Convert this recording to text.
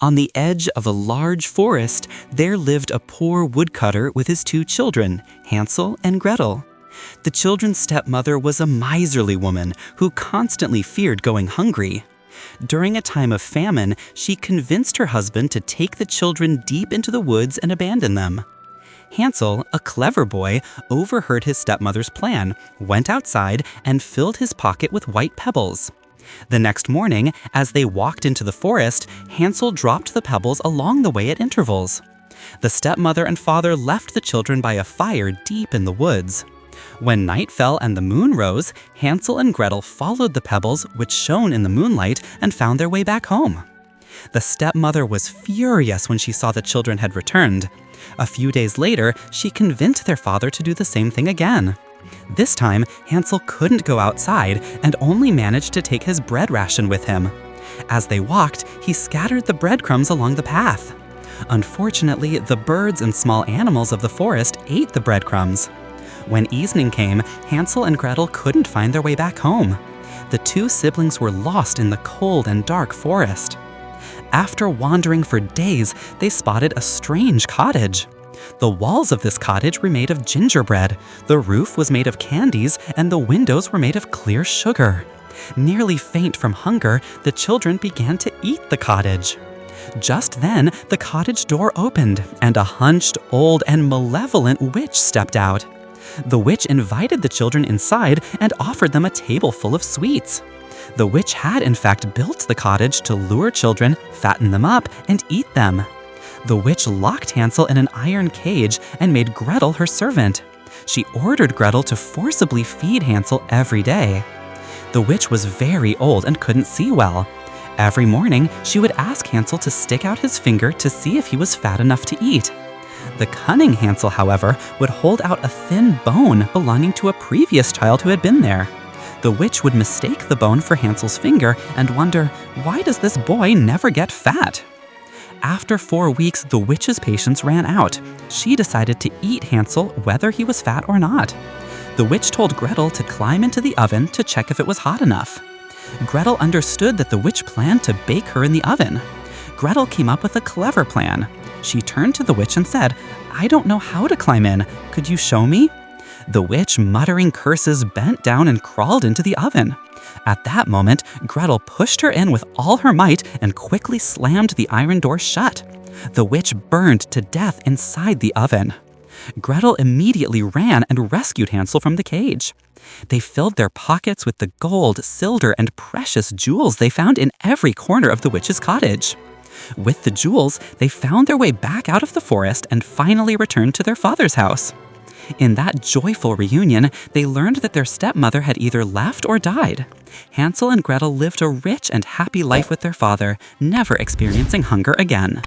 On the edge of a large forest, there lived a poor woodcutter with his two children, Hansel and Gretel. The children's stepmother was a miserly woman who constantly feared going hungry. During a time of famine, she convinced her husband to take the children deep into the woods and abandon them. Hansel, a clever boy, overheard his stepmother's plan, went outside, and filled his pocket with white pebbles. The next morning, as they walked into the forest, Hansel dropped the pebbles along the way at intervals. The stepmother and father left the children by a fire deep in the woods. When night fell and the moon rose, Hansel and Gretel followed the pebbles, which shone in the moonlight, and found their way back home. The stepmother was furious when she saw the children had returned. A few days later, she convinced their father to do the same thing again. This time, Hansel couldn't go outside and only managed to take his bread ration with him. As they walked, he scattered the breadcrumbs along the path. Unfortunately, the birds and small animals of the forest ate the breadcrumbs. When evening came, Hansel and Gretel couldn't find their way back home. The two siblings were lost in the cold and dark forest. After wandering for days, they spotted a strange cottage. The walls of this cottage were made of gingerbread, the roof was made of candies, and the windows were made of clear sugar. Nearly faint from hunger, the children began to eat the cottage. Just then, the cottage door opened, and a hunched, old, and malevolent witch stepped out. The witch invited the children inside and offered them a table full of sweets. The witch had in fact built the cottage to lure children, fatten them up, and eat them. The witch locked Hansel in an iron cage and made Gretel her servant. She ordered Gretel to forcibly feed Hansel every day. The witch was very old and couldn't see well. Every morning, she would ask Hansel to stick out his finger to see if he was fat enough to eat. The cunning Hansel, however, would hold out a thin bone belonging to a previous child who had been there. The witch would mistake the bone for Hansel's finger and wonder, why does this boy never get fat? After 4 weeks, the witch's patience ran out. She decided to eat Hansel whether he was fat or not. The witch told Gretel to climb into the oven to check if it was hot enough. Gretel understood that the witch planned to bake her in the oven. Gretel came up with a clever plan. She turned to the witch and said, "I don't know how to climb in. Could you show me?" The witch, muttering curses, bent down and crawled into the oven. At that moment, Gretel pushed her in with all her might and quickly slammed the iron door shut. The witch burned to death inside the oven. Gretel immediately ran and rescued Hansel from the cage. They filled their pockets with the gold, silver, and precious jewels they found in every corner of the witch's cottage. With the jewels, they found their way back out of the forest and finally returned to their father's house. In that joyful reunion, they learned that their stepmother had either left or died. Hansel and Gretel lived a rich and happy life with their father, never experiencing hunger again.